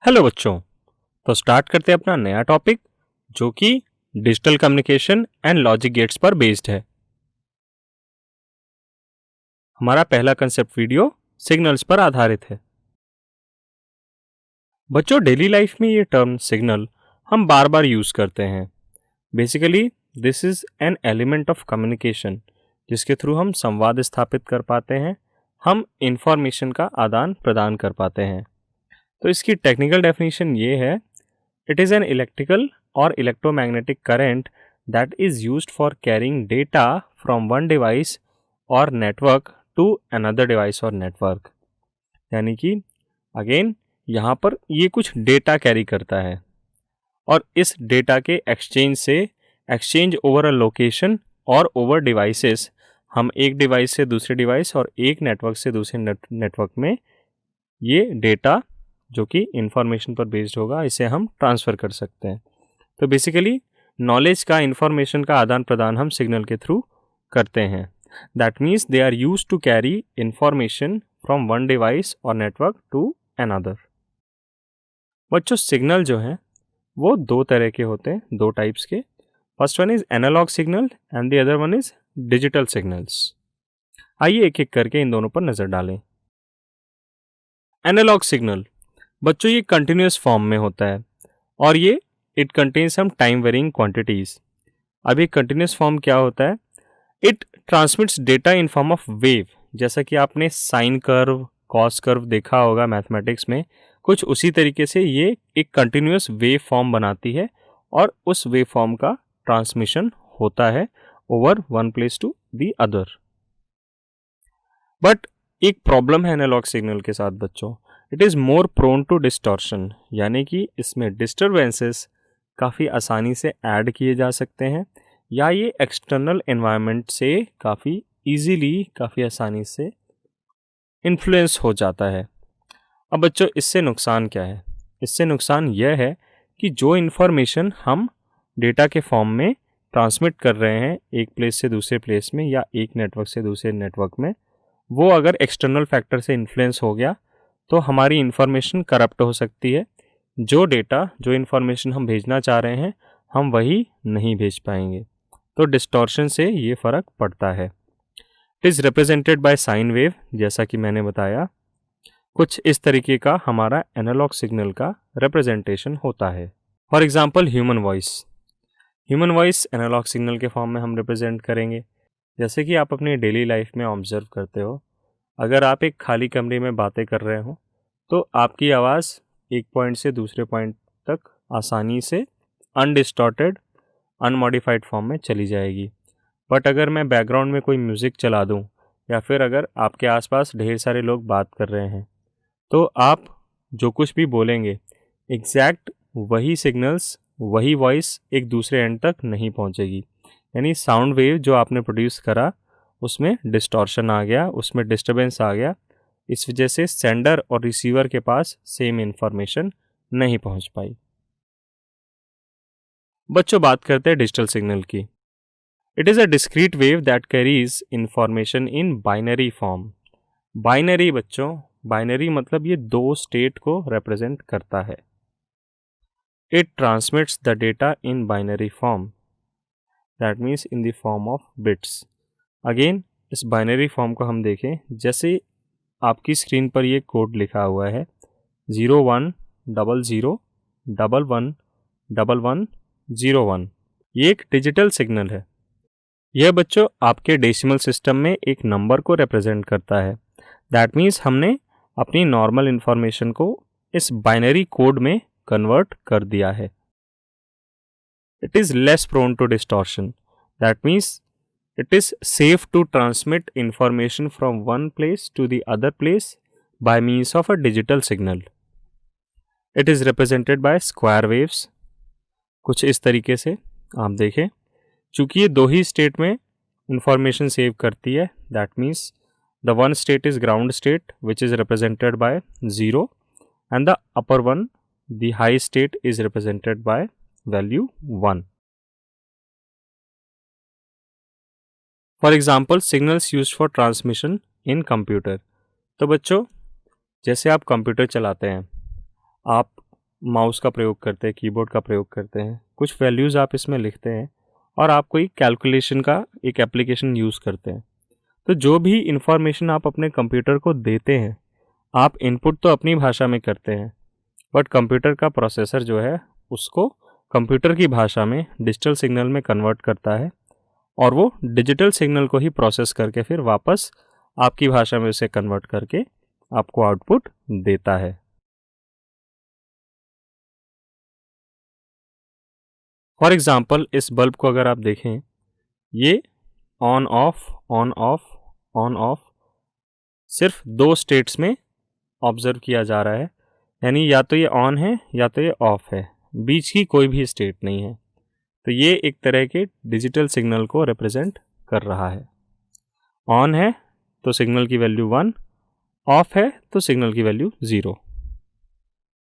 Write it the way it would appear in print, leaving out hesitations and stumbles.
Hello बच्चों। तो start करते हैं अपना नया टॉपिक जो कि digital communication and logic gates पर बेस्ड है। हमारा पहला कंसेप्ट वीडियो सिग्नल्स पर आधारित है। बच्चों, डेली लाइफ में ये टर्म सिग्नल हम बार बार यूज करते हैं। Basically this is an element of communication जिसके थ्रू हम संवाद स्थापित कर पाते हैं, हम इंफॉर्मेशन का आदान प्रदान कर पाते हैं। तो इसकी टेक्निकल डेफिनेशन ये है: it is an electrical or electromagnetic current that is used for carrying data from one device or network to another device or network। यानी कि अगेन यहाँ पर ये कुछ डेटा कैरी करता है और इस डेटा के एक्सचेंज ओवर अ लोकेशन और ओवर डिवाइसेस हम एक डिवाइस से दूसरे डिवाइस और एक नेटवर्क से दूसरे नेटवर्क में ये डेटा जो कि इंफॉर्मेशन पर बेस्ड होगा इसे हम ट्रांसफ़र कर सकते हैं। तो बेसिकली नॉलेज का, इंफॉर्मेशन का आदान प्रदान हम सिग्नल के थ्रू करते हैं। That means they are use to carry information from one device और नेटवर्क टू अनदर। बच्चों, सिग्नल जो हैं वो दो तरह के होते हैं, दो टाइप्स के। First one is analogue signal and the other one is digital signals. आइए एक एक करके इन दोनों पर नज़र डालें। एनालॉग सिग्नल बच्चों ये कंटिन्यूस फॉर्म में होता है और ये it contain some time varying quantities. अभी कंटिन्यूस फॉर्म क्या होता है? It transmits data in form of wave. जैसा कि आपने साइन कर्व, कॉस कर्व देखा होगा मैथमेटिक्स में, कुछ उसी तरीके से ये एक कंटिन्यूस वेव फॉर्म बनाती है और उस वेव फॉर्म का ट्रांसमिशन होता है over one place to the other. But एक प्रॉब्लम है एनालॉग सिग्नल के साथ बच्चों, it is more prone to distortion. यानी कि इसमें डिस्टर्बेंसेस काफ़ी आसानी से ऐड किए जा सकते हैं या ये एक्सटर्नल एनवायरनमेंट से काफ़ी आसानी से इन्फ्लुएंस हो जाता है। अब बच्चों, इससे नुकसान क्या है? इससे नुकसान यह है कि जो इन्फॉर्मेशन हम डेटा के फॉर्म में ट्रांसमिट कर रहे हैं एक प्लेस से दूसरे प्लेस में या एक नेटवर्क से दूसरे नेटवर्क में, वो अगर एक्सटर्नल फैक्टर से इन्फ्लुएंस हो गया तो हमारी इन्फॉर्मेशन करप्ट हो सकती है। जो डेटा, जो इन्फॉर्मेशन हम भेजना चाह रहे हैं, हम वही नहीं भेज पाएंगे। तो डिस्टॉर्शन से ये फ़र्क पड़ता है। It is represented by sine wave. जैसा कि मैंने बताया, कुछ इस तरीके का हमारा एनालॉग सिग्नल का रिप्रेजेंटेशन होता है। For example human voice analogue signal के फॉर्म में हम रिप्रेजेंट करेंगे। जैसे कि आप अपनी डेली लाइफ में ऑब्जर्व करते हो, अगर आप एक खाली कमरे में बातें कर रहे हो तो आपकी आवाज़ एक पॉइंट से दूसरे पॉइंट तक आसानी से अनडिस्टॉर्टेड, अनमॉडिफाइड फॉर्म में चली जाएगी। बट अगर मैं बैकग्राउंड में कोई म्यूज़िक चला दूं या फिर अगर आपके आसपास ढेर सारे लोग बात कर रहे हैं तो आप जो कुछ भी बोलेंगे, एग्जैक्ट वही सिग्नल्स, वही वॉइस एक दूसरे एंड तक नहीं पहुंचेगी। यानी साउंड वेव जो आपने प्रोड्यूस करा उसमें डिस्टॉर्शन आ गया, उसमें डिस्टरबेंस आ गया। इस वजह से सेंडर और रिसीवर के पास सेम इंफॉर्मेशन नहीं पहुंच पाई। बच्चों, बात करते हैं डिजिटल सिग्नल की। It is a discrete wave that carries information in binary form. Binary बच्चों, बाइनरी मतलब ये दो स्टेट को रिप्रेजेंट करता है। It transmits the data in binary form, that means in the form of bits. Again इस binary form को हम देखें, जैसे आपकी स्क्रीन पर ये कोड लिखा हुआ है 0100111101। ये एक डिजिटल सिग्नल है। यह बच्चों आपके डेसिमल सिस्टम में एक नंबर को रिप्रेजेंट करता है। दैट मीन्स हमने अपनी नॉर्मल इंफॉर्मेशन को इस बाइनरी कोड में कन्वर्ट कर दिया है। It is less prone to distortion. That means it is safe to transmit information from one place to the other place by means of a digital signal. It is represented by square waves। कुछ इस तरीके से आप देखें, चूंकि ये दो ही state में इंफॉर्मेशन सेव करती है, that means the one state is ground state which is represented by 0 and the upper one, the high state is represented by value 1। For example signals use for transmission in computer. तो बच्चों, जैसे आप computer चलाते हैं, आप mouse का प्रयोग करते हैं, कीबोर्ड का प्रयोग करते हैं, कुछ वैल्यूज़ आप इसमें लिखते हैं और आप कोई कैलकुलेशन का एक एप्लीकेशन यूज़ करते हैं। तो जो भी इंफॉर्मेशन आप अपने कंप्यूटर को देते हैं, आप इनपुट तो अपनी भाषा में करते हैं, बट कंप्यूटर का प्रोसेसर जो है उसको कंप्यूटर की भाषा में डिजिटल सिग्नल में कन्वर्ट करता है और वो डिजिटल सिग्नल को ही प्रोसेस करके फिर वापस आपकी भाषा में उसे कन्वर्ट करके आपको आउटपुट देता है। फॉर एग्जांपल इस बल्ब को अगर आप देखें, ये on off on off on off सिर्फ दो स्टेट्स में ऑब्जर्व किया जा रहा है, यानी या तो ये ऑन है या तो ये ऑफ है, बीच की कोई भी स्टेट नहीं है। तो ये एक तरह के डिजिटल सिग्नल को रिप्रेजेंट कर रहा है। ऑन है तो सिग्नल की वैल्यू 1, ऑफ है तो सिग्नल की वैल्यू 0।